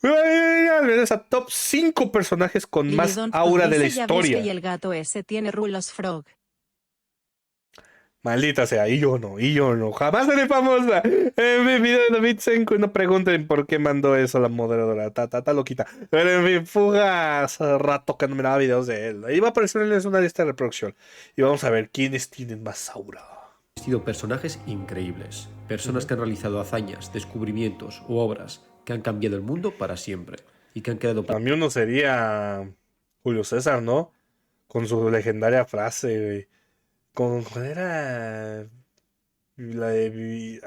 Bienvenidos a top 5 personajes con más Lilidon aura de la dice Yavisca y historia. el gato ese tiene rulos frog. Maldita sea, y yo no. Jamás seré famosa. En mi video de David Senko, no pregunten por qué mandó eso la moderadora. Está loquita. Pero en fin, Fuga hace rato que no me daba videos de él. Iba a aparecerles una lista de reproducción. Y vamos a ver quiénes tienen más aura. Existido personajes increíbles, personas que han realizado hazañas, descubrimientos u obras que han cambiado el mundo para siempre y que han quedado Para mí uno sería Julio César, ¿no? Con su legendaria frase, güey. ¿Cuál era? La de...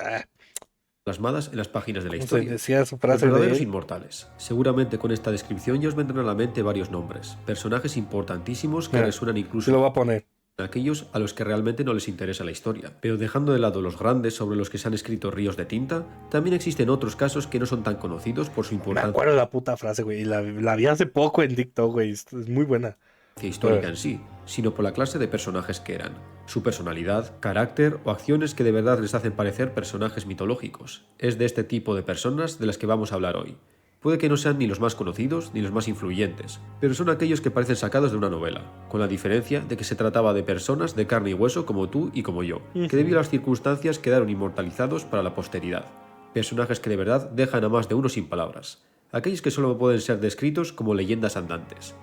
plasmadas en las páginas de la ¿Cómo se historia. decía su Los frase de verdaderos él? inmortales. Seguramente con esta descripción ya os vendrán a la mente varios nombres, personajes importantísimos que Mira, resuenan se incluso lo voy a poner. en aquellos a los que realmente no les interesa la historia. Pero dejando de lado los grandes sobre los que se han escrito ríos de tinta, también existen otros casos que no son tan conocidos por su Me importancia acuerdo de la puta frase, güey. Y la vi hace poco en TikTok, güey. Es muy buena. histórica en sí, sino por la clase de personajes que eran, su personalidad, carácter o acciones que de verdad les hacen parecer personajes mitológicos. Es de este tipo de personas de las que vamos a hablar hoy. Puede que no sean ni los más conocidos ni los más influyentes, pero son aquellos que parecen sacados de una novela, con la diferencia de que se trataba de personas de carne y hueso como tú y como yo, que debido a las circunstancias quedaron inmortalizados para la posteridad. Personajes que de verdad dejan a más de uno sin palabras. Aquellos que solo pueden ser descritos como leyendas andantes.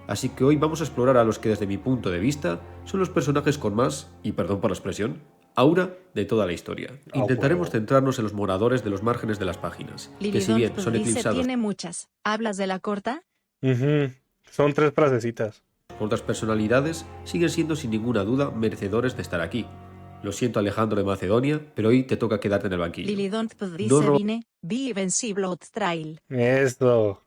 Así que hoy vamos a explorar a los que desde mi punto de vista son los personajes con más, y perdón por la expresión, aura de toda la historia. Intentaremos centrarnos en los moradores de los márgenes de las páginas, que si bien son Dice eclipsados tiene muchas. ¿Hablas de la corta? Son 3 frasecitas. por otras personalidades, siguen siendo sin ninguna duda merecedores de estar aquí. Lo siento, Alejandro de Macedonia, pero hoy te toca quedarte en el banquillo. Lilidon dice No vine, vi Blood Trail. Esto.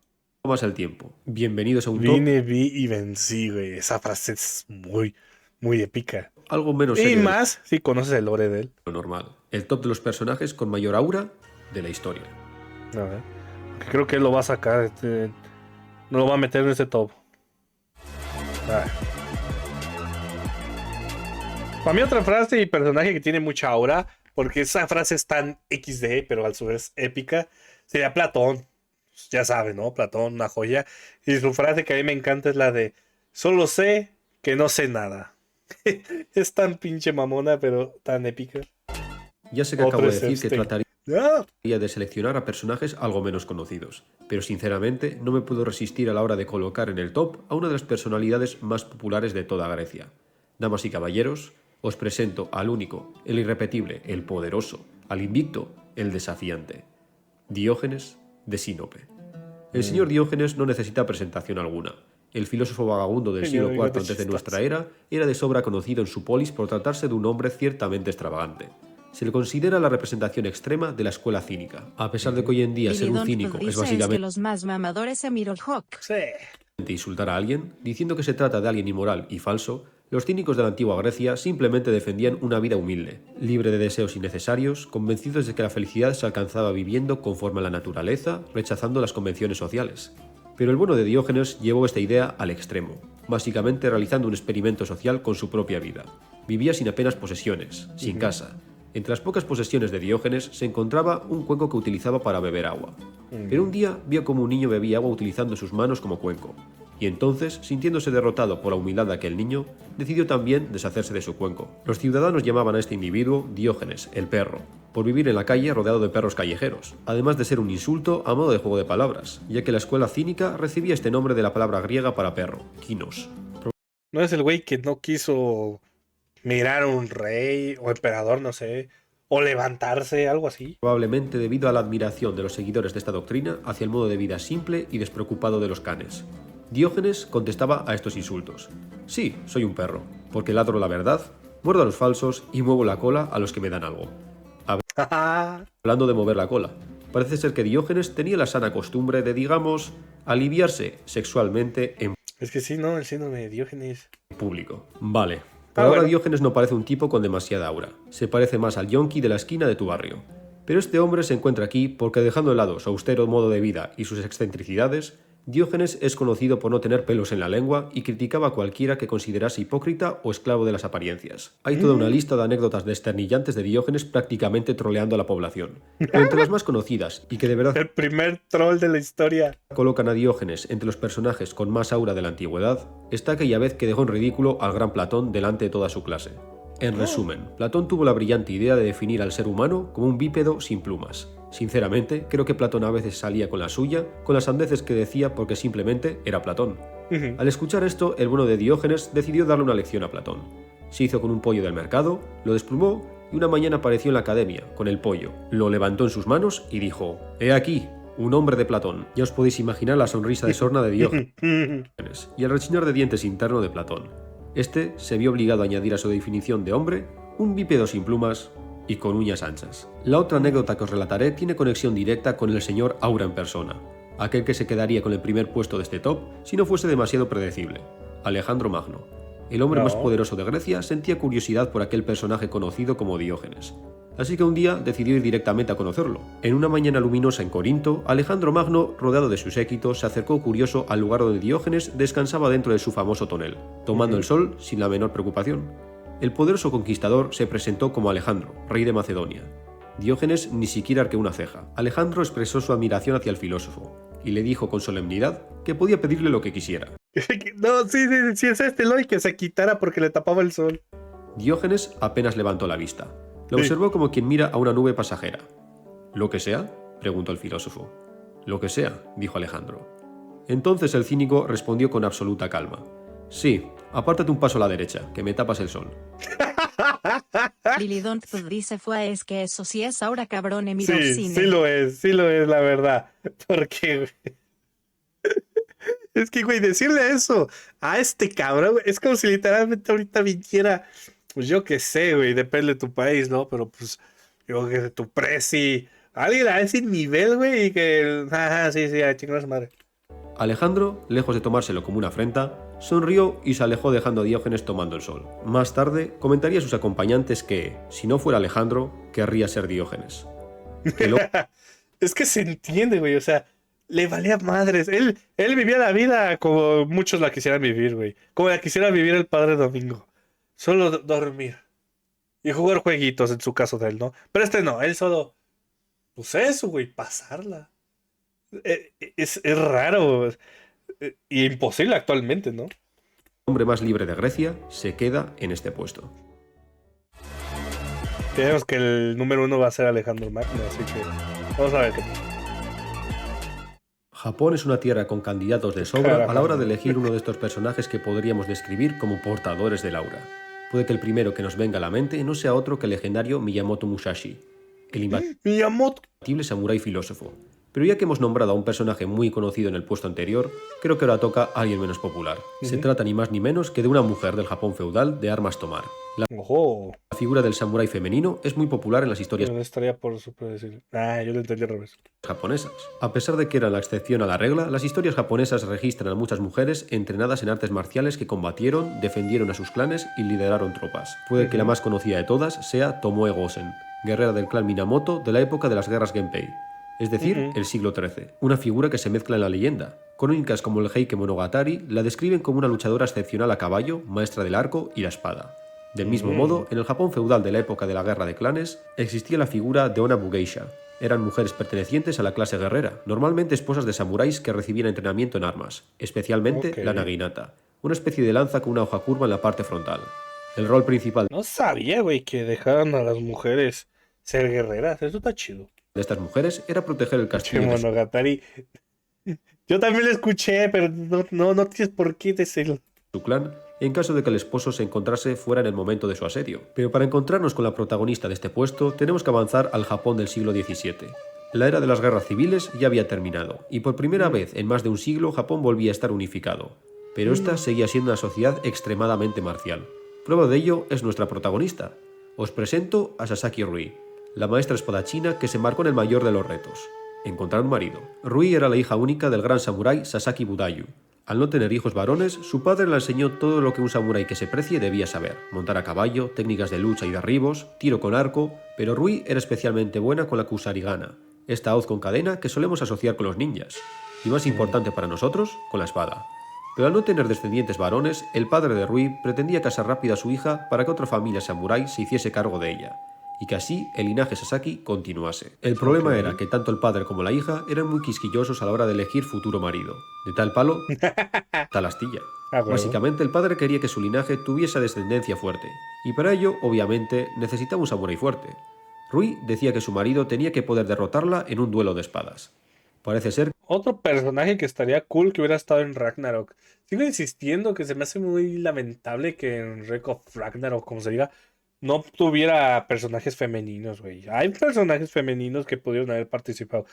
más el tiempo. Bienvenidos a un top Vine, vi y vencí, güey. Esa frase es muy, muy épica. algo menos Y serio de más si conoces el lore de él. lo normal. El top de los personajes con mayor aura de la historia. A ver. Creo que él lo va a sacar. No lo va a meter en ese top. A ver. Para mí otra frase y personaje que tiene mucha aura, porque esa frase es tan XD, pero al su vez épica, sería Platón. Ya saben, ¿no? Platón, una joya. Y su frase que a mí me encanta es la de, solo sé que no sé nada. Es tan pinche mamona, pero tan épica. Ya sé que Otro acabo de es decir que este. trataría ¡Ah! de seleccionar a personajes algo menos conocidos, pero sinceramente no me puedo resistir a la hora de colocar en el top a una de las personalidades más populares de toda Grecia. Damas y caballeros, os presento al único, el irrepetible, el poderoso, al invicto, el desafiante. Diógenes de Sinope. El señor Diógenes no necesita presentación alguna. El filósofo vagabundo del siglo IV antes de nuestra era era de sobra conocido en su polis por tratarse de un hombre ciertamente extravagante. Se le considera la representación extrema de la escuela cínica. A pesar de que hoy en día ser un cínico es dice básicamente que los más mamadores se miró el Hawk. Sí. insultar a alguien, diciendo que se trata de alguien inmoral y falso, los cínicos de la antigua Grecia simplemente defendían una vida humilde, libre de deseos innecesarios, convencidos de que la felicidad se alcanzaba viviendo conforme a la naturaleza, rechazando las convenciones sociales. Pero el bueno de Diógenes llevó esta idea al extremo, básicamente realizando un experimento social con su propia vida. Vivía sin apenas posesiones, sin casa. Entre las pocas posesiones de Diógenes se encontraba un cuenco que utilizaba para beber agua. Pero un día vio como un niño bebía agua utilizando sus manos como cuenco. Y entonces, sintiéndose derrotado por la humildad de aquel niño, decidió también deshacerse de su cuenco. Los ciudadanos llamaban a este individuo Diógenes, el perro, por vivir en la calle rodeado de perros callejeros, además de ser un insulto a modo de juego de palabras, ya que la escuela cínica recibía este nombre de la palabra griega para perro, kinos. No es el güey que no quiso mirar a un rey o emperador, no sé, o levantarse, algo así. Probablemente debido a la admiración de los seguidores de esta doctrina hacia el modo de vida simple y despreocupado de los canes. Diógenes contestaba a estos insultos. Sí, soy un perro, porque ladro la verdad, muerdo a los falsos y muevo la cola a los que me dan algo. Hablando de mover la cola, parece ser que Diógenes tenía la sana costumbre de, digamos, aliviarse sexualmente en Es que sí, ¿no? El síndrome de Diógenes. público. Vale. Por ahora bueno. Diógenes no parece un tipo con demasiada aura. Se parece más al yonki de la esquina de tu barrio. Pero este hombre se encuentra aquí porque, dejando de lado su austero modo de vida y sus excentricidades, Diógenes es conocido por no tener pelos en la lengua y criticaba a cualquiera que considerase hipócrita o esclavo de las apariencias. Hay toda una lista de anécdotas desternillantes de Diógenes prácticamente troleando a la población. Pero entre las más conocidas, y que de verdad El primer troll de la historia. colocan a Diógenes entre los personajes con más aura de la antigüedad, está aquella vez que dejó en ridículo al gran Platón delante de toda su clase. En resumen, Platón tuvo la brillante idea de definir al ser humano como un bípedo sin plumas. Sinceramente, creo que Platón a veces salía con la suya, con las sandeces que decía porque simplemente era Platón. Al escuchar esto, el bueno de Diógenes decidió darle una lección a Platón. Se hizo con un pollo del mercado, lo desplumó y una mañana apareció en la academia, con el pollo. Lo levantó en sus manos y dijo: «He aquí, un hombre de Platón». Ya os podéis imaginar la sonrisa de sorna de Diógenes y el rechinar de dientes interno de Platón. Este se vio obligado a añadir a su definición de hombre un bípedo sin plumas y con uñas anchas. La otra anécdota que os relataré tiene conexión directa con el señor Aura en persona, aquel que se quedaría con el primer puesto de este top si no fuese demasiado predecible: Alejandro Magno. El hombre más poderoso de Grecia sentía curiosidad por aquel personaje conocido como Diógenes. Así que un día decidió ir directamente a conocerlo. En una mañana luminosa en Corinto, Alejandro Magno, rodeado de su séquito, se acercó curioso al lugar donde Diógenes descansaba dentro de su famoso tonel, tomando el sol sin la menor preocupación. El poderoso conquistador se presentó como Alejandro, rey de Macedonia. Diógenes ni siquiera arqueó una ceja. Alejandro expresó su admiración hacia el filósofo y le dijo con solemnidad que podía pedirle lo que quisiera. No, sí es este Eloy, que se quitara porque le tapaba el sol. Diógenes apenas levantó la vista. Lo observó como quien mira a una nube pasajera. «¿Lo que sea?», preguntó el filósofo. «Lo que sea», dijo Alejandro. Entonces el cínico respondió con absoluta calma: «Sí, apártate un paso a la derecha, que me tapas el sol». Lili Don't dice fue es que eso sí es ahora cabrón Emiro Cine. Sí lo es, la verdad. Porque, güey, es que, güey, decirle eso a este cabrón, güey, es como si literalmente ahorita viniera, pues yo qué sé, güey, depende de tu país, ¿no? Pero pues, yo que sé, tu presi, alguien a ese nivel, güey, y que, sí, a chingar a su madre. Alejandro, lejos de tomárselo como una afrenta, sonrió y se alejó dejando a Diógenes tomando el sol. Más tarde, comentaría a sus acompañantes que, si no fuera Alejandro, querría ser Diógenes. Es que se entiende, güey, o sea, le valía madres. Él vivía la vida como muchos la quisieran vivir, güey. Como la quisiera vivir el padre Domingo. Solo dormir. Y jugar jueguitos en su caso de él, ¿no? Pero este no, él solo, pues eso, güey, pasarla. Es raro. Y imposible actualmente, ¿no? El hombre más libre de Grecia se queda en este puesto. Tenemos que el número 1 va a ser Alejandro Magno, así que vamos a ver qué tal. Japón es una tierra con candidatos de sobra a la hora de elegir uno de estos personajes que podríamos describir como portadores del aura. Puede que el primero que nos venga a la mente no sea otro que el legendario Miyamoto Musashi, el imbatible samurái filósofo. Pero ya que hemos nombrado a un personaje muy conocido en el puesto anterior, creo que ahora toca a alguien menos popular. Se trata ni más ni menos que de una mujer del Japón feudal de armas tomar. La figura del samurái femenino es muy popular en las historias estaría por decir. Yo lo entendí al revés. Japonesas. A pesar de que eran la excepción a la regla, las historias japonesas registran a muchas mujeres entrenadas en artes marciales que combatieron, defendieron a sus clanes y lideraron tropas. Puede que la más conocida de todas sea Tomoe Gosen, guerrera del clan Minamoto de la época de las guerras Genpei, es decir, el siglo XIII. Una figura que se mezcla en la leyenda. Crónicas como el Heike Monogatari la describen como una luchadora excepcional a caballo, maestra del arco y la espada. Del mismo modo, en el Japón feudal de la época de la guerra de clanes, existía la figura de Onabu Geisha. Eran mujeres pertenecientes a la clase guerrera, normalmente esposas de samuráis que recibían entrenamiento en armas, especialmente la naginata, una especie de lanza con una hoja curva en la parte frontal. El rol principal No sabía, güey, que dejaran a las mujeres ser guerreras. Eso está chido. De estas mujeres era proteger el castillo de Monogatari. Yo también lo escuché, pero no tienes por qué decirlo. Su clan en caso de que el esposo se encontrase fuera en el momento de su asedio. Pero para encontrarnos con la protagonista de este puesto, tenemos que avanzar al Japón del siglo XVII. La era de las guerras civiles ya había terminado, y por primera vez en más de un siglo Japón volvía a estar unificado. Pero esta seguía siendo una sociedad extremadamente marcial. Prueba de ello es nuestra protagonista. Os presento a Sasaki Rui, la maestra espadachina que se embarcó en el mayor de los retos: encontrar un marido. Rui era la hija única del gran samurái Sasaki Budayu. Al no tener hijos varones, su padre le enseñó todo lo que un samurái que se precie debía saber: montar a caballo, técnicas de lucha y derribos, tiro con arco, pero Rui era especialmente buena con la kusarigana, esta hoz con cadena que solemos asociar con los ninjas. y más importante para nosotros, con la espada. Pero al no tener descendientes varones, el padre de Rui pretendía casar rápido a su hija para que otra familia samurái se hiciese cargo de ella, y que así el linaje Sasaki continuase. El problema era que tanto el padre como la hija eran muy quisquillosos a la hora de elegir futuro marido. De tal palo, tal astilla. Básicamente, el padre quería que su linaje tuviese descendencia fuerte, y para ello, obviamente, necesitaba un samurái fuerte. Rui decía que su marido tenía que poder derrotarla en un duelo de espadas. Parece ser Otro personaje que estaría cool que hubiera estado en Ragnarok. Sigo insistiendo que se me hace muy lamentable que en Reign of Ragnarok, como se diga, no tuviera personajes femeninos, güey. Hay personajes femeninos que pudieron haber participado.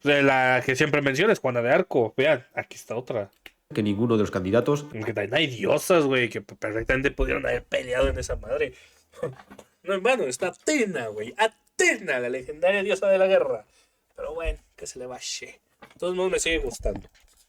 De la que siempre mencionas, Juana de Arco. Vean, aquí está otra. que ninguno de los candidatos Que también hay diosas, güey, que perfectamente pudieron haber peleado en esa madre. No, hermano, está Athena, güey. Athena, la legendaria diosa de la guerra. Pero bueno, que se le vaya. De todos modos me sigue gustando.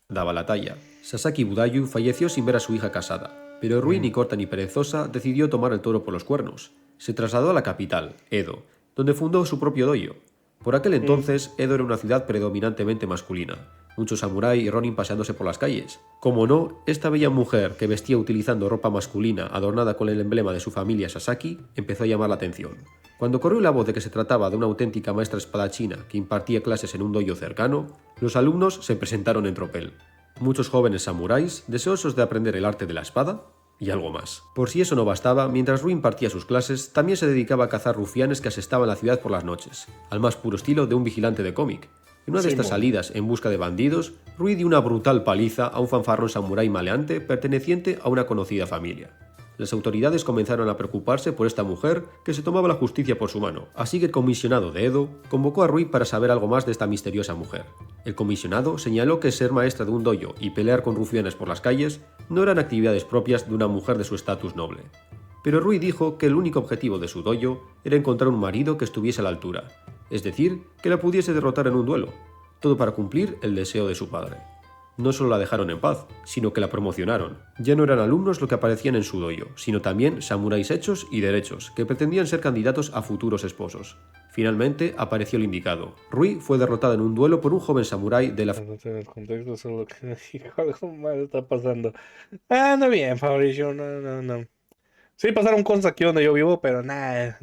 daba la talla. Sasaki Budayu falleció sin ver a su hija casada, pero Rui, ni corta ni perezosa, decidió tomar el toro por los cuernos. Se trasladó a la capital, Edo, donde fundó su propio dojo. Por aquel entonces, Edo era una ciudad predominantemente masculina, muchos samurái y ronin paseándose por las calles. Como no, esta bella mujer, que vestía utilizando ropa masculina adornada con el emblema de su familia Sasaki, empezó a llamar la atención. Cuando corrió la voz de que se trataba de una auténtica maestra espadachina que impartía clases en un dojo cercano, los alumnos se presentaron en tropel. Muchos jóvenes samuráis, deseosos de aprender el arte de la espada, y algo más. Por si eso no bastaba, mientras Rui impartía sus clases, también se dedicaba a cazar rufianes que asestaban la ciudad por las noches, al más puro estilo de un vigilante de cómic. En una de estas salidas en busca de bandidos, Rui dio una brutal paliza a un fanfarrón samurái maleante perteneciente a una conocida familia. Las autoridades comenzaron a preocuparse por esta mujer que se tomaba la justicia por su mano, así que el comisionado de Edo convocó a Rui para saber algo más de esta misteriosa mujer. El comisionado señaló que ser maestra de un dojo y pelear con rufianes por las calles no eran actividades propias de una mujer de su estatus noble. Pero Rui dijo que el único objetivo de su dojo era encontrar un marido que estuviese a la altura, es decir, que la pudiese derrotar en un duelo, todo para cumplir el deseo de su padre. No solo la dejaron en paz, sino que la promocionaron. Ya no eran alumnos los que aparecían en su dojo, sino también samuráis hechos y derechos, que pretendían ser candidatos a futuros esposos. Finalmente apareció el indicado. Rui fue derrotada en un duelo por un joven samurái de la... No tengo el contexto, solo que algo mal está pasando. No bien, Fabricio, no. Sí, pasaron cosas aquí donde yo vivo, pero nada.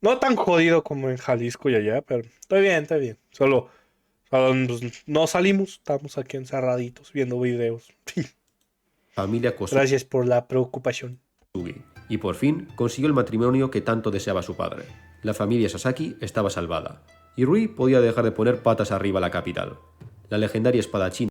No tan jodido como en Jalisco y allá, pero estoy bien. Solo pues, no salimos, estamos aquí encerraditos viendo videos. familia Kosugi, Gracias por la preocupación. y por fin consiguió el matrimonio que tanto deseaba su padre. La familia Sasaki estaba salvada, y Rui podía dejar de poner patas arriba a la capital. La legendaria espadachina.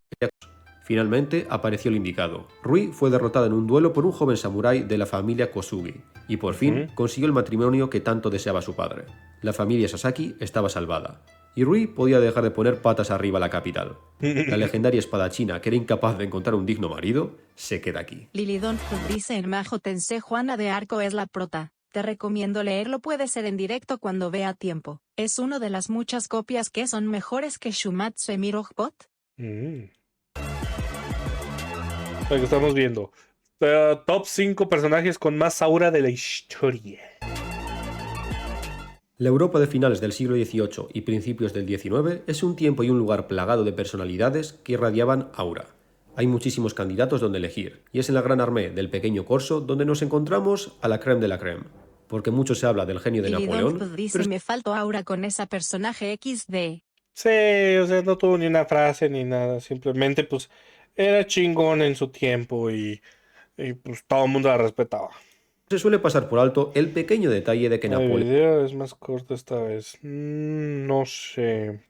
Finalmente apareció el indicado. Rui fue derrotada en un duelo por un joven samurái de la familia Kosugi, y por fin consiguió el matrimonio que tanto deseaba su padre. La familia Sasaki estaba salvada, y Rui podía dejar de poner patas arriba a la capital. La legendaria espadachina, que era incapaz de encontrar un digno marido, se queda aquí. Lilidon dice en Majo Tensei Juana de Arco es la prota. Te recomiendo leerlo, puede ser en directo cuando vea tiempo. Es uno de las muchas copias que son mejores que Shumatsu Emirogbot. Lo que estamos viendo. Top 5 personajes con más aura de la historia. La Europa de finales del siglo XVIII y principios del XIX es un tiempo y un lugar plagado de personalidades que irradiaban aura. Hay muchísimos candidatos donde elegir, y es en la Gran Armée del Pequeño Corso donde nos encontramos a la crème de la crème. Porque mucho se habla del genio de Napoleón, Dice, me faltó aura con esa personaje XD. Sí, o sea, no tuvo ni una frase ni nada. Simplemente, pues, era chingón en su tiempo y pues todo el mundo la respetaba. se suele pasar por alto el pequeño detalle de que El Napoleón video es más corto esta vez. No sé.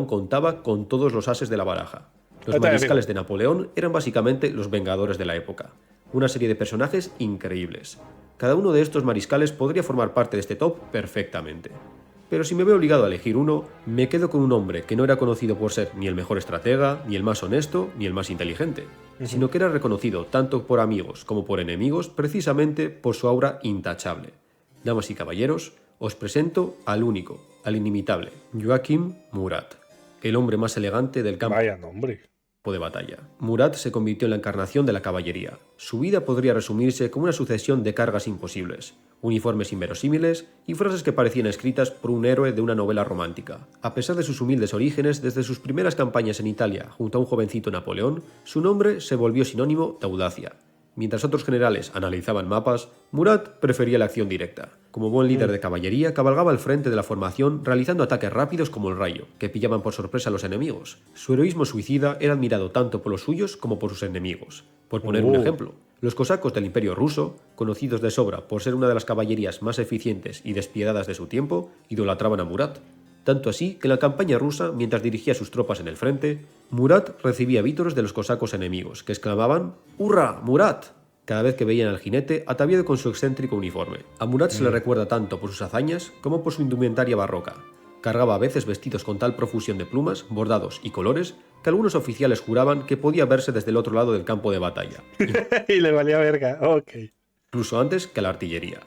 contaba con todos los ases de la baraja. Los Ahí te mariscales de Napoleón eran básicamente los vengadores de la época. Una serie de personajes increíbles. Cada uno de estos mariscales podría formar parte de este top perfectamente. Pero si me veo obligado a elegir uno, me quedo con un hombre que no era conocido por ser ni el mejor estratega, ni el más honesto, ni el más inteligente, sino que era reconocido tanto por amigos como por enemigos precisamente por su aura intachable. Damas y caballeros, os presento al único, al inimitable, Joachim Murat, el hombre más elegante del campo. Vaya nombre. de batalla. Murat se convirtió en la encarnación de la caballería. Su vida podría resumirse como una sucesión de cargas imposibles, uniformes inverosímiles y frases que parecían escritas por un héroe de una novela romántica. A pesar de sus humildes orígenes, desde sus primeras campañas en Italia junto a un jovencito Napoleón, su nombre se volvió sinónimo de audacia. Mientras otros generales analizaban mapas, Murat prefería la acción directa. Como buen líder de caballería, cabalgaba al frente de la formación realizando ataques rápidos como el rayo, que pillaban por sorpresa a los enemigos. Su heroísmo suicida era admirado tanto por los suyos como por sus enemigos. Por poner un ejemplo, los cosacos del Imperio ruso, conocidos de sobra por ser una de las caballerías más eficientes y despiadadas de su tiempo, idolatraban a Murat. Tanto así que en la campaña rusa, mientras dirigía sus tropas en el frente, Murat recibía vítores de los cosacos enemigos, que exclamaban ¡Hurra, Murat!, cada vez que veían al jinete ataviado con su excéntrico uniforme. A Murat se le recuerda tanto por sus hazañas como por su indumentaria barroca. Cargaba a veces vestidos con tal profusión de plumas, bordados y colores que algunos oficiales juraban que podía verse desde el otro lado del campo de batalla. Y le valía verga, ok. Incluso antes que la artillería.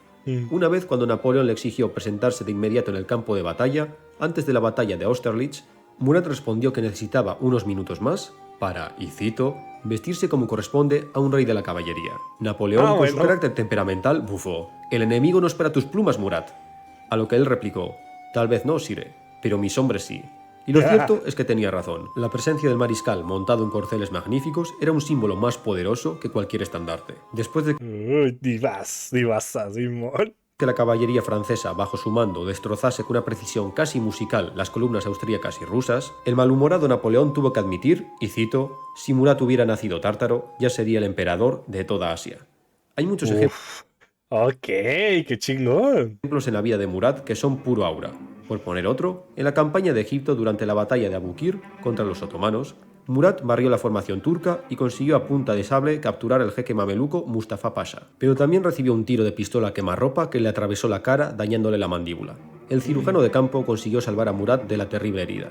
Una vez, cuando Napoleón le exigió presentarse de inmediato en el campo de batalla, antes de la batalla de Austerlitz, Murat respondió que necesitaba unos minutos más para, y cito, vestirse como corresponde a un rey de la caballería. Napoleón, con su carácter temperamental, bufó: «El enemigo no espera tus plumas, Murat». A lo que él replicó: «Tal vez no, sire, pero mis hombres sí». Y lo cierto es que tenía razón. La presencia del mariscal montado en corceles magníficos era un símbolo más poderoso que cualquier estandarte. Después de que la caballería francesa bajo su mando destrozase con una precisión casi musical las columnas austríacas y rusas, el malhumorado Napoleón tuvo que admitir, y cito, si Murat hubiera nacido tártaro, ya sería el emperador de toda Asia. Hay muchos ejemplos. Ok, qué chingón. Ejemplos en la vida de Murat que son puro aura. Por poner otro, en la campaña de Egipto durante la batalla de Abukir contra los otomanos, Murat barrió la formación turca y consiguió a punta de sable capturar al jeque mameluco Mustafa Pasha. Pero también recibió un tiro de pistola a quemarropa que le atravesó la cara, dañándole la mandíbula. El cirujano de campo consiguió salvar a Murat de la terrible herida.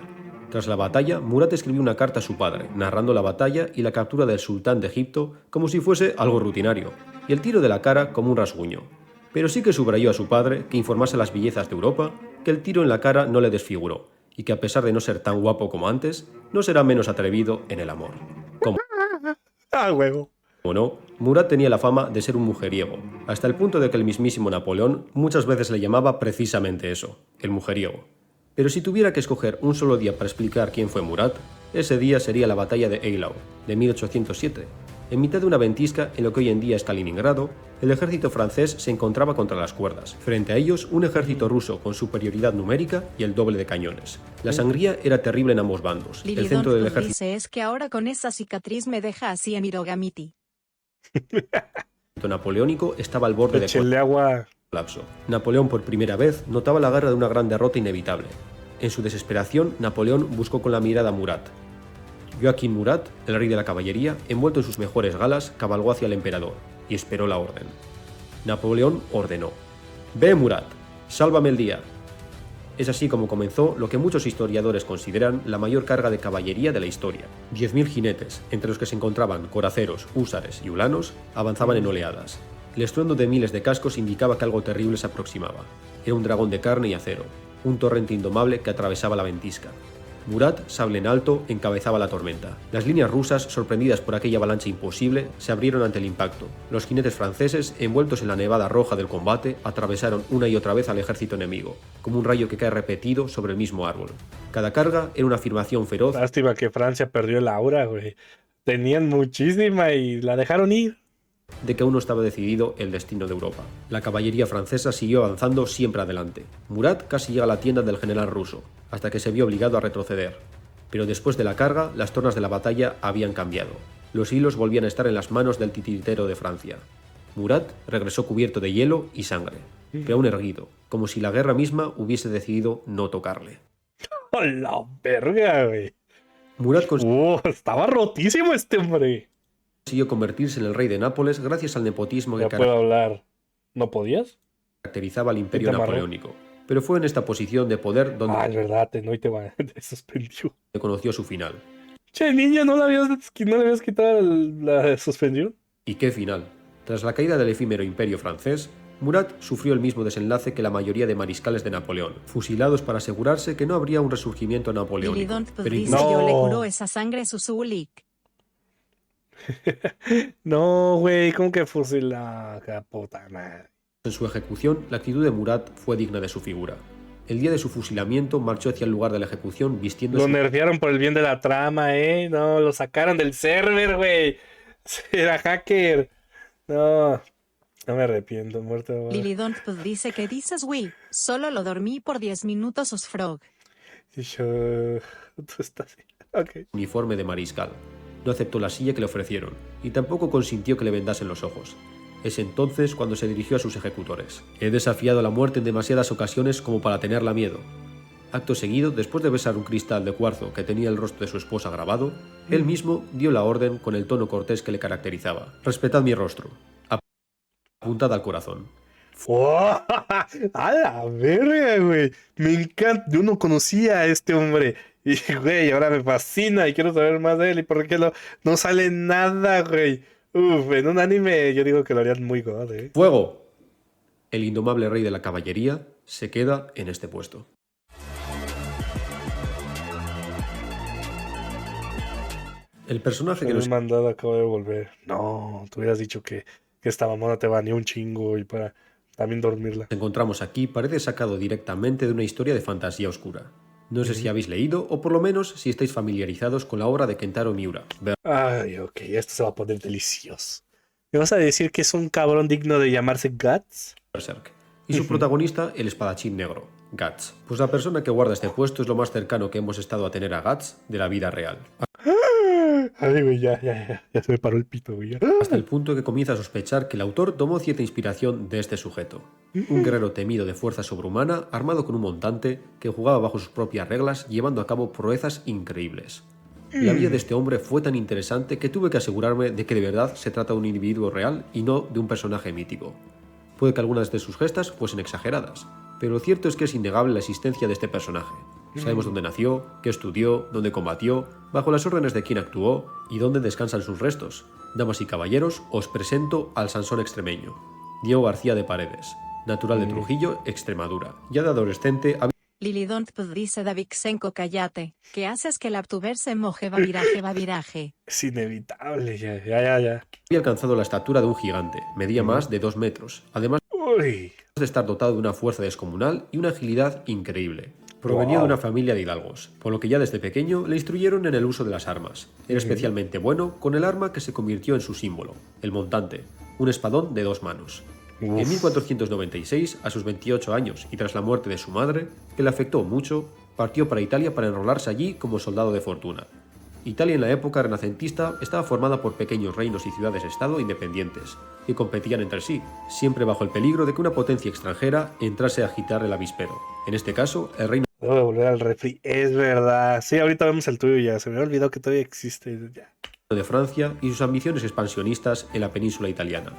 Tras la batalla, Murat escribió una carta a su padre, narrando la batalla y la captura del sultán de Egipto como si fuese algo rutinario, y el tiro de la cara como un rasguño. Pero sí que subrayó a su padre que informase a las bellezas de Europa que el tiro en la cara no le desfiguró, y que a pesar de no ser tan guapo como antes, no será menos atrevido en el amor. Como Huevo. Como no, Murat tenía la fama de ser un mujeriego, hasta el punto de que el mismísimo Napoleón muchas veces le llamaba precisamente eso, el mujeriego. Pero si tuviera que escoger un solo día para explicar quién fue Murat, ese día sería la batalla de Eylau, de 1807. En mitad de una ventisca en lo que hoy en día es Kaliningrado, el ejército francés se encontraba contra las cuerdas. Frente a ellos, un ejército ruso con superioridad numérica y el doble de cañones. La sangría era terrible en ambos bandos. El centro del ejército dice es que ahora con esa cicatriz me deja así en Hirogamiti. napoleónico estaba al borde de colapso. Napoleón por primera vez notaba la guerra de una gran derrota inevitable. En su desesperación, Napoleón buscó con la mirada a Murat. Joaquín Murat, el rey de la caballería, envuelto en sus mejores galas, cabalgó hacia el emperador y esperó la orden. Napoleón ordenó: «Ve, Murat, sálvame el día». Es así como comenzó lo que muchos historiadores consideran la mayor carga de caballería de la historia. 10.000 jinetes, entre los que se encontraban coraceros, húsares y ulanos, avanzaban en oleadas. El estruendo de miles de cascos indicaba que algo terrible se aproximaba. Era un dragón de carne y acero, un torrente indomable que atravesaba la ventisca. Murat, sable en alto, encabezaba la tormenta. Las líneas rusas, sorprendidas por aquella avalancha imposible, se abrieron ante el impacto. Los jinetes franceses, envueltos en la nevada roja del combate, atravesaron una y otra vez al ejército enemigo, como un rayo que cae repetido sobre el mismo árbol. Cada carga era una afirmación feroz. Lástima que Francia perdió el aura, güey. Tenían muchísima y la dejaron ir. De que aún no estaba decidido el destino de Europa. La caballería francesa siguió avanzando siempre adelante. Murat casi llega a la tienda del general ruso, hasta que se vio obligado a retroceder. Pero después de la carga, las tornas de la batalla habían cambiado. Los hilos volvían a estar en las manos del titiritero de Francia. Murat regresó cubierto de hielo y sangre, pero aún erguido, como si la guerra misma hubiese decidido no tocarle. ¡A la verga, güey! Murat estaba rotísimo este hombre. Consiguió convertirse en el rey de Nápoles gracias al nepotismo que puedo hablar. ¿No podías? Caracterizaba al imperio napoleónico. Pero fue en esta posición de poder donde... es verdad, te suspendió. Conoció su final. Che, niña, ¿no le habías quitado la suspensión? ¿Y qué final? Tras la caída del efímero imperio francés, Murat sufrió el mismo desenlace que la mayoría de mariscales de Napoleón, fusilados para asegurarse que no habría un resurgimiento napoleónico. Yo le curó esa sangre Suzulik. No, güey, ¿cómo que fusilar? Puta madre. En su ejecución, la actitud de Murat fue digna de su figura. El día de su fusilamiento marchó hacia el lugar de la ejecución Lo vistiéndose nerfearon por el bien de la trama, ¿eh? No, lo sacaron del server, güey. Era hacker. No, no me arrepiento, muerto. Lily Don't dice que dices oui, solo lo dormí por 10 minutos Osfrog. Y yo... Tú estás... Ok. uniforme de mariscal. No aceptó la silla que le ofrecieron, y tampoco consintió que le vendasen los ojos. Es entonces cuando se dirigió a sus ejecutores. He desafiado a la muerte en demasiadas ocasiones como para tenerla miedo. Acto seguido, después de besar un cristal de cuarzo que tenía el rostro de su esposa grabado, él mismo dio la orden con el tono cortés que le caracterizaba. Respetad mi rostro. Apuntad al corazón. ¡Oh! ¡A la verga, güey! Me encanta. Yo no conocía a este hombre. Y, güey, ahora me fascina y quiero saber más de él. ¿Y por qué no sale nada, güey? Uf, en un anime yo digo que lo harían muy god, ¿eh? ¡Fuego! El indomable rey de la caballería se queda en este puesto. El personaje que El nos mandado acaba de volver. No, tú hubieras dicho que esta mamona te baneó un chingo y para también dormirla. encontramos aquí parece sacado directamente de una historia de fantasía oscura. No sé si habéis leído o por lo menos si estáis familiarizados con la obra de Kentaro Miura, Ay, ok, esto se va a poner delicioso. ¿Me vas a decir que es un cabrón digno de llamarse Guts? Berserk, y su protagonista, el espadachín negro, Guts. Pues la persona que guarda este puesto es lo más cercano que hemos estado a tener a Guts de la vida real. Ay, güey, ya se me paró el pito, güey. Hasta el punto que comienza a sospechar que el autor tomó cierta inspiración de este sujeto. Un guerrero temido de fuerza sobrehumana, armado con un montante, que jugaba bajo sus propias reglas, llevando a cabo proezas increíbles. La vida de este hombre fue tan interesante que tuve que asegurarme de que de verdad se trata de un individuo real y no de un personaje mítico. Puede que algunas de sus gestas fuesen exageradas, pero lo cierto es que es innegable la existencia de este personaje. Sabemos dónde nació, qué estudió, dónde combatió, bajo las órdenes de quién actuó y dónde descansan sus restos. Damas y caballeros, os presento al Sansón extremeño, Diego García de Paredes, natural de Trujillo, Extremadura. Ya de adolescente Lily Don't dice Davixenko cállate, que haces que la tuber se moje va viraje. Es inevitable, ya. había alcanzado la estatura de un gigante, medía más de 2 metros, además Uy. de estar dotado de una fuerza descomunal y una agilidad increíble. Provenía de una familia de hidalgos, por lo que ya desde pequeño le instruyeron en el uso de las armas. Era especialmente bueno con el arma que se convirtió en su símbolo, el montante, un espadón de 2 manos. En 1496, a sus 28 años y tras la muerte de su madre, que le afectó mucho, partió para Italia para enrolarse allí como soldado de fortuna. Italia en la época renacentista estaba formada por pequeños reinos y ciudades-estado independientes, que competían entre sí, siempre bajo el peligro de que una potencia extranjera entrase a agitar el avispero. En este caso, el reino Debo de volver al refri. Es verdad. Sí, ahorita vemos el tuyo ya. Se me había olvidado que todavía existe. Ya. de Francia y sus ambiciones expansionistas en la península italiana.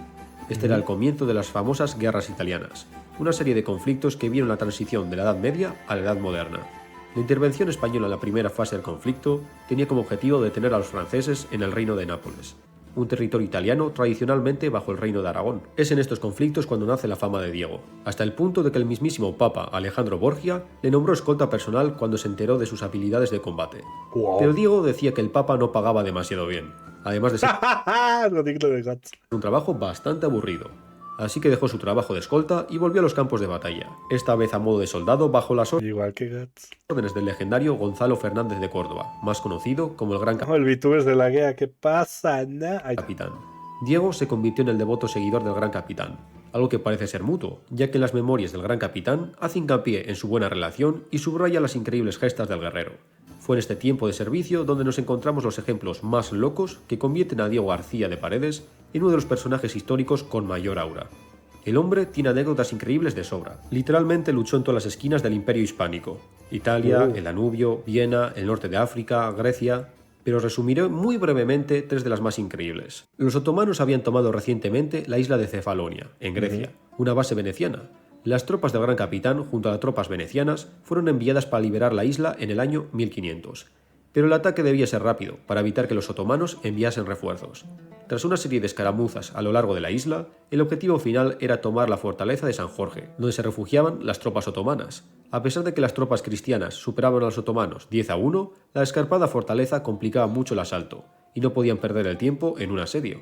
Este era el comienzo de las famosas guerras italianas, una serie de conflictos que vieron la transición de la Edad Media a la Edad Moderna. La intervención española en la primera fase del conflicto tenía como objetivo detener a los franceses en el Reino de Nápoles, un territorio italiano tradicionalmente bajo el Reino de Aragón. Es en estos conflictos cuando nace la fama de Diego, hasta el punto de que el mismísimo Papa Alejandro Borgia le nombró escolta personal cuando se enteró de sus habilidades de combate. Wow. Pero Diego decía que el Papa no pagaba demasiado bien, además de ser Lo digno de Guts. un trabajo bastante aburrido. Así que dejó su trabajo de escolta y volvió a los campos de batalla, esta vez a modo de soldado bajo las Igual que Guts. órdenes del legendario Gonzalo Fernández de Córdoba, más conocido como el Gran No, el VTubers de la guerra. ¿Qué pasa? Ay, Capitán. Diego se convirtió en el devoto seguidor del Gran Capitán, algo que parece ser mutuo, ya que en las memorias del Gran Capitán hace hincapié en su buena relación y subraya las increíbles gestas del guerrero. Fue en este tiempo de servicio donde nos encontramos los ejemplos más locos que convierten a Diego García de Paredes en uno de los personajes históricos con mayor aura. El hombre tiene anécdotas increíbles de sobra. Literalmente luchó en todas las esquinas del Imperio Hispánico: Italia, el Danubio, Viena, el norte de África, Grecia. Pero resumiré muy brevemente 3 de las más increíbles. Los otomanos habían tomado recientemente la isla de Cefalonia, en Grecia, una base veneciana. Las tropas del Gran Capitán, junto a las tropas venecianas, fueron enviadas para liberar la isla en el año 1500. Pero el ataque debía ser rápido, para evitar que los otomanos enviasen refuerzos. Tras una serie de escaramuzas a lo largo de la isla, el objetivo final era tomar la fortaleza de San Jorge, donde se refugiaban las tropas otomanas. A pesar de que las tropas cristianas superaban a los otomanos 10-1, la escarpada fortaleza complicaba mucho el asalto, y no podían perder el tiempo en un asedio.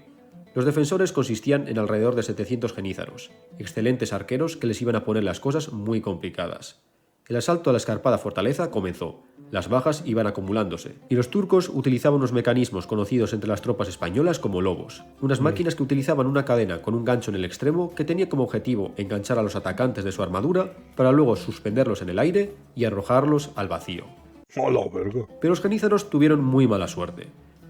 Los defensores consistían en alrededor de 700 genízaros, excelentes arqueros que les iban a poner las cosas muy complicadas. El asalto a la escarpada fortaleza comenzó, las bajas iban acumulándose, y los turcos utilizaban unos mecanismos conocidos entre las tropas españolas como lobos, unas máquinas que utilizaban una cadena con un gancho en el extremo que tenía como objetivo enganchar a los atacantes de su armadura para luego suspenderlos en el aire y arrojarlos al vacío. ¡Hola, verga! Pero los genízaros tuvieron muy mala suerte.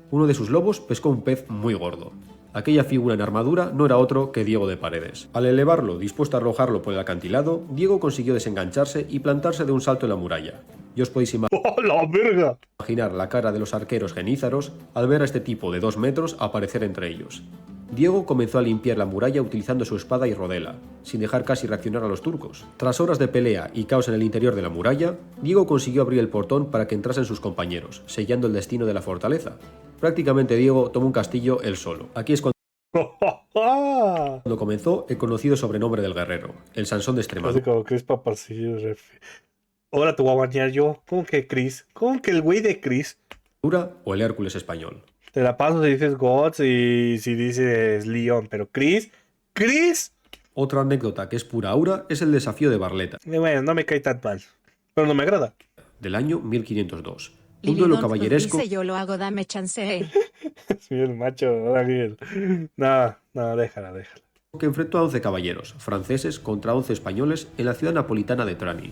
Uno de sus lobos pescó un pez muy gordo. Aquella figura en armadura no era otro que Diego de Paredes. Al elevarlo, dispuesto a arrojarlo por el acantilado, Diego consiguió desengancharse y plantarse de un salto en la muralla. Y os podéis ¡Hola, verga! imaginar la cara de los arqueros genízaros al ver a este tipo de 2 metros aparecer entre ellos. Diego comenzó a limpiar la muralla utilizando su espada y rodela, sin dejar casi reaccionar a los turcos. Tras horas de pelea y caos en el interior de la muralla, Diego consiguió abrir el portón para que entrasen sus compañeros, sellando el destino de la fortaleza. Prácticamente Diego tomó un castillo él solo. Aquí es cuando comenzó el conocido sobrenombre del guerrero, el Sansón de Así Extremadura como Chris Paparcillo, refe. Ahora te voy a bañar yo. ¿Cómo que Chris? ¿Cómo que el güey de Chris? o el Hércules español. Te la paso si dices Gods y si dices Leon, pero Chris. ¡Chris! Otra anécdota que es pura aura es el desafío de Barletta, Bueno, no me cae tan mal. Pero no me agrada. del año 1502. Un Lili duelo Don caballeresco dice yo lo hago, dame chance. Es bien macho, Daniel. No, déjala. que enfrentó a 11 caballeros franceses contra 11 españoles en la ciudad napolitana de Trani,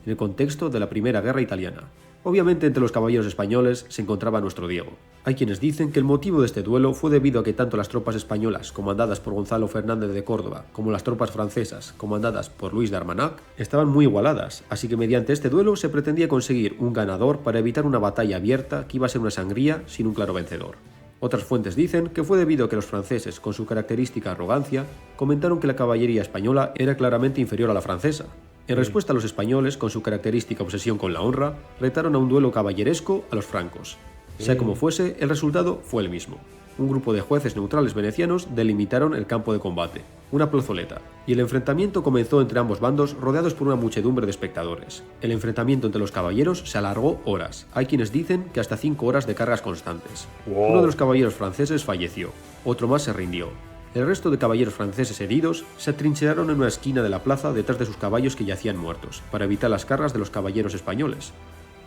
en el contexto de la Primera Guerra Italiana. Obviamente entre los caballeros españoles se encontraba nuestro Diego. Hay quienes dicen que el motivo de este duelo fue debido a que tanto las tropas españolas, comandadas por Gonzalo Fernández de Córdoba, como las tropas francesas, comandadas por Luis de Armagnac, estaban muy igualadas, así que mediante este duelo se pretendía conseguir un ganador para evitar una batalla abierta que iba a ser una sangría sin un claro vencedor. Otras fuentes dicen que fue debido a que los franceses, con su característica arrogancia, comentaron que la caballería española era claramente inferior a la francesa. En respuesta, los españoles, con su característica obsesión con la honra, retaron a un duelo caballeresco a los francos. Sea como fuese, el resultado fue el mismo. Un grupo de jueces neutrales venecianos delimitaron el campo de combate, una plazoleta, y el enfrentamiento comenzó entre ambos bandos rodeados por una muchedumbre de espectadores. El enfrentamiento entre los caballeros se alargó horas, hay quienes dicen que hasta 5 horas de cargas constantes. Wow. Uno de los caballeros franceses falleció, otro más se rindió. El resto de caballeros franceses heridos se atrincheraron en una esquina de la plaza detrás de sus caballos que yacían muertos, para evitar las cargas de los caballeros españoles.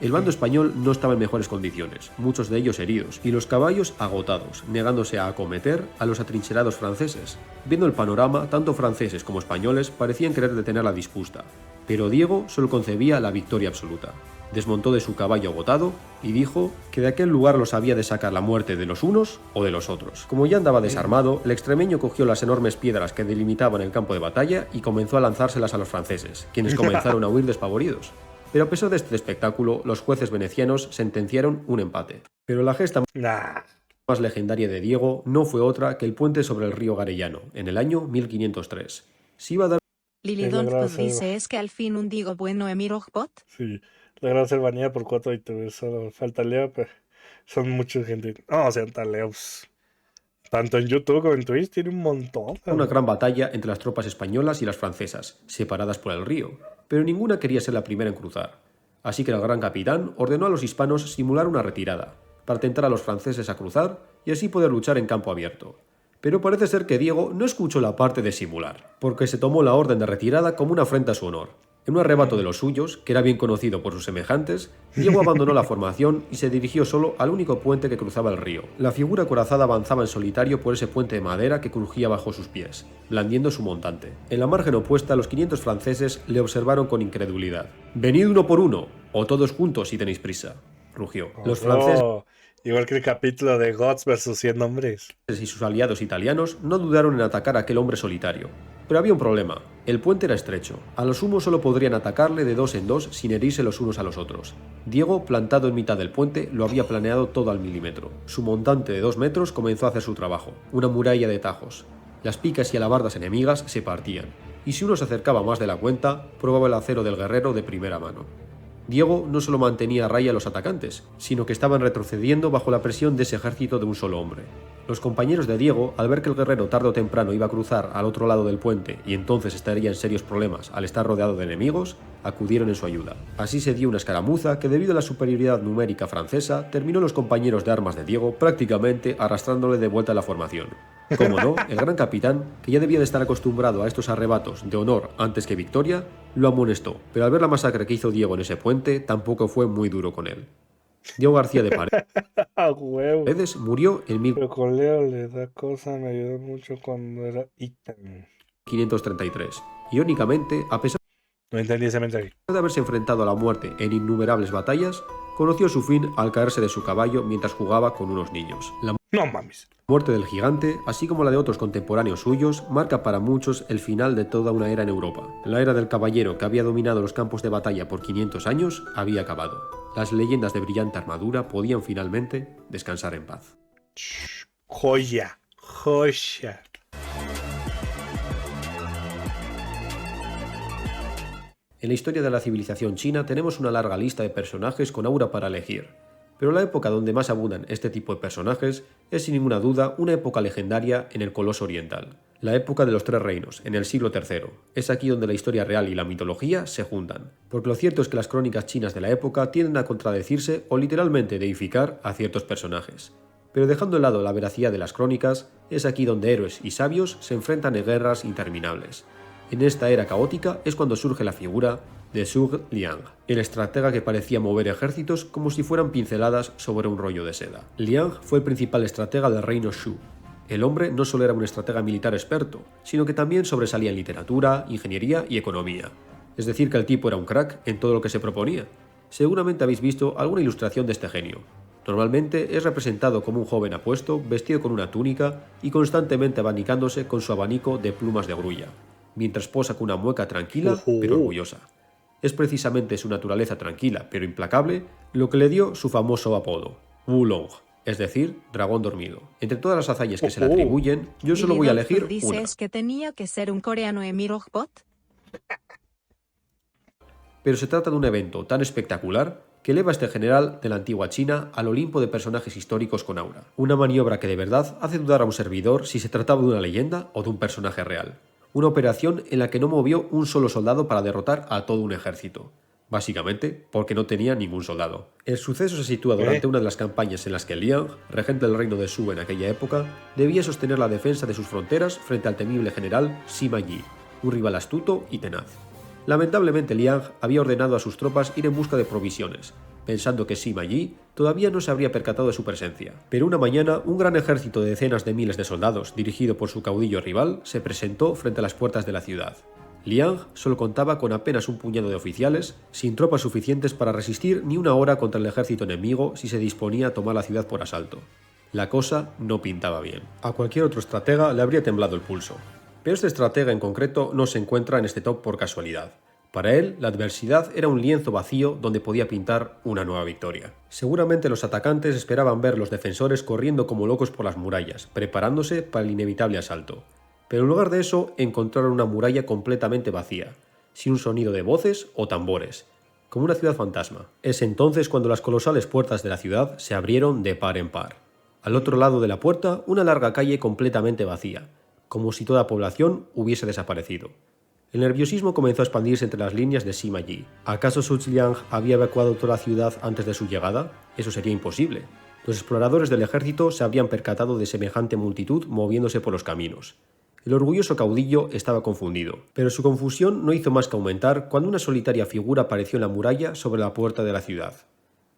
El bando español no estaba en mejores condiciones, muchos de ellos heridos, y los caballos agotados, negándose a acometer a los atrincherados franceses. Viendo el panorama, tanto franceses como españoles parecían querer detener la disputa, pero Diego solo concebía la victoria absoluta. Desmontó de su caballo agotado y dijo que de aquel lugar los había de sacar la muerte de los unos o de los otros. Como ya andaba desarmado, el extremeño cogió las enormes piedras que delimitaban el campo de batalla y comenzó a lanzárselas a los franceses, quienes comenzaron a huir despavoridos. Pero a pesar de este espectáculo, los jueces venecianos sentenciaron un empate. Pero la gesta Nah. más legendaria de Diego no fue otra que el puente sobre el río Garellano, en el año 1503. Se iba a dar Lili Es la Don gracia. dice es que al fin un digo bueno Emirogbot. Sí. La gran Servanía por 4 y solo falta Leo, pero son mucha gente. No, o sea, Leos. Tanto en YouTube como en Twitch tiene un montón. una gran batalla entre las tropas españolas y las francesas, separadas por el río, pero ninguna quería ser la primera en cruzar. Así que el gran capitán ordenó a los hispanos simular una retirada, para tentar a los franceses a cruzar y así poder luchar en campo abierto. Pero parece ser que Diego no escuchó la parte de simular, porque se tomó la orden de retirada como una afrenta a su honor. En un arrebato de los suyos, que era bien conocido por sus semejantes, Diego abandonó la formación y se dirigió solo al único puente que cruzaba el río. La figura acorazada avanzaba en solitario por ese puente de madera que crujía bajo sus pies, blandiendo su montante. En la margen opuesta, los 500 franceses le observaron con incredulidad. «Venid uno por uno, o todos juntos si tenéis prisa», rugió. Los franceses Igual que el capítulo de Gods versus 100 hombres. y sus aliados italianos no dudaron en atacar a aquel hombre solitario. Pero había un problema. El puente era estrecho. A lo sumo solo podrían atacarle de 2 en 2 sin herirse los unos a los otros. Diego, plantado en mitad del puente, lo había planeado todo al milímetro. Su montante de 2 metros comenzó a hacer su trabajo. Una muralla de tajos. Las picas y alabardas enemigas se partían. Y si uno se acercaba más de la cuenta, probaba el acero del guerrero de primera mano. Diego no solo mantenía a raya a los atacantes, sino que estaban retrocediendo bajo la presión de ese ejército de un solo hombre. Los compañeros de Diego, al ver que el guerrero tarde o temprano iba a cruzar al otro lado del puente y entonces estaría en serios problemas al estar rodeado de enemigos, acudieron en su ayuda. Así se dio una escaramuza que, debido a la superioridad numérica francesa, terminó los compañeros de armas de Diego prácticamente arrastrándole de vuelta a la formación. Como no, el gran capitán, que ya debía de estar acostumbrado a estos arrebatos de honor antes que victoria, lo amonestó, pero al ver la masacre que hizo Diego en ese puente, tampoco fue muy duro con él. Diego García de A huevo. Paredes murió en Pero con Leo le da cosa, me ayudó mucho cuando era Ethan. 1533. Irónicamente, a pesar No entendí ese mensaje. de haberse enfrentado a la muerte en innumerables batallas, conoció su fin al caerse de su caballo mientras jugaba con unos niños. La No mames. muerte del gigante, así como la de otros contemporáneos suyos, marca para muchos el final de toda una era en Europa. La era del caballero que había dominado los campos de batalla por 500 años había acabado. Las leyendas de brillante armadura podían finalmente descansar en paz. Joya. Joya. En la historia de la civilización china tenemos una larga lista de personajes con aura para elegir, pero la época donde más abundan este tipo de personajes es sin ninguna duda una época legendaria en el Coloso Oriental, la época de los Tres Reinos, en el siglo III. Es aquí donde la historia real y la mitología se juntan, porque lo cierto es que las crónicas chinas de la época tienden a contradecirse o literalmente deificar a ciertos personajes. Pero dejando de lado la veracidad de las crónicas, es aquí donde héroes y sabios se enfrentan en guerras interminables. En esta era caótica es cuando surge la figura de Zhuge Liang, el estratega que parecía mover ejércitos como si fueran pinceladas sobre un rollo de seda. Liang fue el principal estratega del reino Shu. El hombre no solo era un estratega militar experto, sino que también sobresalía en literatura, ingeniería y economía. Es decir, que el tipo era un crack en todo lo que se proponía. Seguramente habéis visto alguna ilustración de este genio. Normalmente es representado como un joven apuesto, vestido con una túnica y constantemente abanicándose con su abanico de plumas de grulla, mientras posa con una mueca tranquila pero orgullosa. Es precisamente su naturaleza tranquila pero implacable lo que le dio su famoso apodo, Wulong, es decir, dragón dormido. Entre todas las hazañas que se le atribuyen, yo solo voy a elegir una. ¿Dices que tenía que ser un coreano Emirogbot? Pero se trata de un evento tan espectacular que eleva a este general de la antigua China al Olimpo de personajes históricos con aura. Una maniobra que de verdad hace dudar a un servidor si se trataba de una leyenda o de un personaje real. Una operación en la que no movió un solo soldado para derrotar a todo un ejército. Básicamente, porque no tenía ningún soldado. El suceso se sitúa durante una de las campañas en las que Liang, regente del reino de Shu en aquella época, debía sostener la defensa de sus fronteras frente al temible general Sima Yi, un rival astuto y tenaz. Lamentablemente Liang había ordenado a sus tropas ir en busca de provisiones, pensando que Sima Yi todavía no se habría percatado de su presencia. Pero una mañana, un gran ejército de decenas de miles de soldados, dirigido por su caudillo rival, se presentó frente a las puertas de la ciudad. Liang solo contaba con apenas un puñado de oficiales, sin tropas suficientes para resistir ni una hora contra el ejército enemigo si se disponía a tomar la ciudad por asalto. La cosa no pintaba bien. A cualquier otro estratega le habría temblado el pulso. Pero este estratega en concreto no se encuentra en este top por casualidad. Para él, la adversidad era un lienzo vacío donde podía pintar una nueva victoria. Seguramente los atacantes esperaban ver los defensores corriendo como locos por las murallas, preparándose para el inevitable asalto. Pero en lugar de eso, encontraron una muralla completamente vacía, sin un sonido de voces o tambores, como una ciudad fantasma. Es entonces cuando las colosales puertas de la ciudad se abrieron de par en par. Al otro lado de la puerta, una larga calle completamente vacía, como si toda población hubiese desaparecido. El nerviosismo comenzó a expandirse entre las líneas de Sima Yi. ¿Acaso Zhuge Liang había evacuado toda la ciudad antes de su llegada? Eso sería imposible. Los exploradores del ejército se habrían percatado de semejante multitud moviéndose por los caminos. El orgulloso caudillo estaba confundido, pero su confusión no hizo más que aumentar cuando una solitaria figura apareció en la muralla sobre la puerta de la ciudad.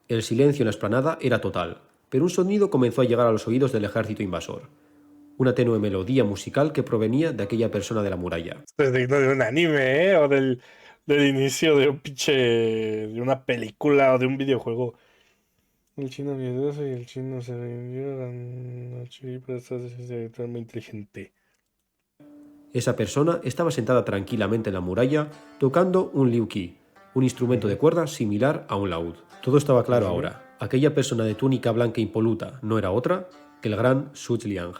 El silencio en la explanada era total, pero un sonido comenzó a llegar a los oídos del ejército invasor. Una tenue melodía musical que provenía de aquella persona de la muralla. Esto es digno de un anime, ¿eh? O del inicio de un de una película o de un videojuego. El chino miedoso y el chino se rindió a la noche y por eso es muy inteligente. Esa persona estaba sentada tranquilamente en la muralla, tocando un liu qi, un instrumento de cuerda similar a un laúd. Todo estaba claro ahora. Aquella persona de túnica blanca impoluta no era otra que el gran Zhuge Liang.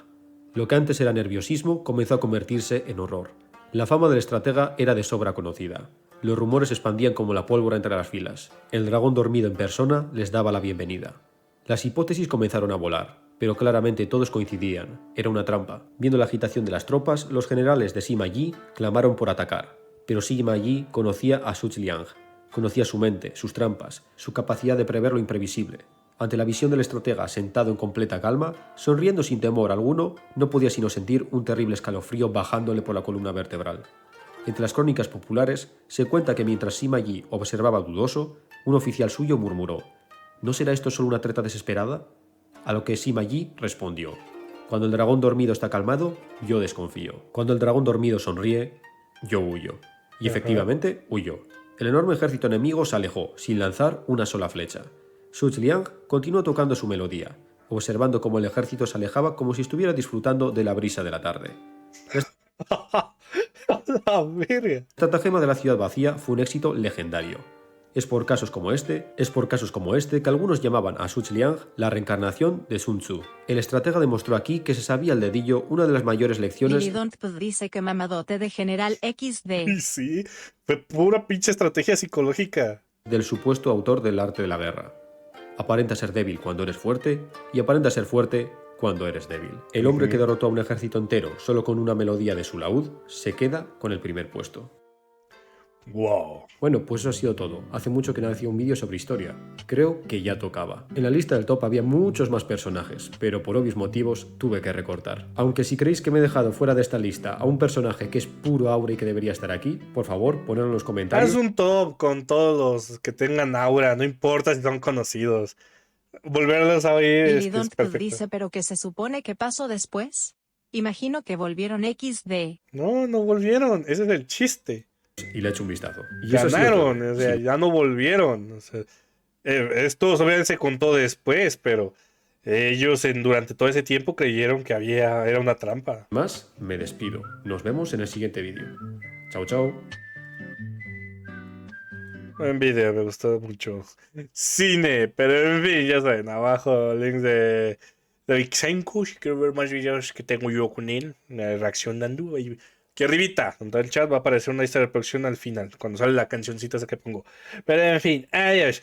Lo que antes era nerviosismo comenzó a convertirse en horror. La fama del estratega era de sobra conocida. Los rumores se expandían como la pólvora entre las filas. El dragón dormido en persona les daba la bienvenida. Las hipótesis comenzaron a volar, pero claramente todos coincidían. Era una trampa. Viendo la agitación de las tropas, los generales de Sima Yi clamaron por atacar. Pero Sima Yi conocía a Su Liang. Conocía su mente, sus trampas, su capacidad de prever lo imprevisible. Ante la visión del estratega sentado en completa calma, sonriendo sin temor alguno, no podía sino sentir un terrible escalofrío bajándole por la columna vertebral. Entre las crónicas populares se cuenta que mientras Sima Yi observaba dudoso, un oficial suyo murmuró: ¿no será esto solo una treta desesperada? A lo que Sima Yi respondió: cuando el dragón dormido está calmado, yo desconfío. Cuando el dragón dormido sonríe, yo huyo. Y efectivamente, huyó. El enorme ejército enemigo se alejó, sin lanzar una sola flecha. Su Liang continuó tocando su melodía, observando cómo el ejército se alejaba como si estuviera disfrutando de la brisa de la tarde. La verga. El estratagema de la ciudad vacía fue un éxito legendario. Es por casos como este que algunos llamaban a Su Liang la reencarnación de Sun Tzu. El estratega demostró aquí que se sabía al dedillo una de las mayores lecciones. Billy Don't Put dice que mamadote de General XD. Y sí, fue pura pinche estrategia psicológica. Del supuesto autor del arte de la guerra. Aparenta ser débil cuando eres fuerte y aparenta ser fuerte cuando eres débil. El hombre que derrotó a un ejército entero solo con una melodía de su laúd se queda con el primer puesto. Wow. Bueno, pues eso ha sido todo. Hace mucho que no hacía un vídeo sobre historia. Creo que ya tocaba. En la lista del top había muchos más personajes, pero por obvios motivos tuve que recortar. Aunque si creéis que me he dejado fuera de esta lista a un personaje que es puro aura y que debería estar aquí, por favor, ponedlo en los comentarios. Haz un top con todos los que tengan aura, no importa si son conocidos. Volverlos a oír Billy es Don't Put perfecto. dice pero que se supone que pasó después. Imagino que volvieron XD. No, no volvieron. Ese es el chiste. Y le echo un vistazo. Y eso ha sido Ganaron, todo. o sea, Sí. ya no volvieron. O sea, esto obviamente se contó después, pero ellos durante todo ese tiempo creyeron que era una trampa. Más, me despido. Nos vemos en el siguiente vídeo. Chao, chao. Buen video, me gustó mucho. Cine, pero en fin, ya saben, abajo links de Vixenko, si quiero ver más videos que tengo yo con él, reaccionando. Ahí, aquí arribita, donde el chat va a aparecer una lista de reproducción al final, cuando sale la cancioncita esa que pongo. Pero en fin, adiós.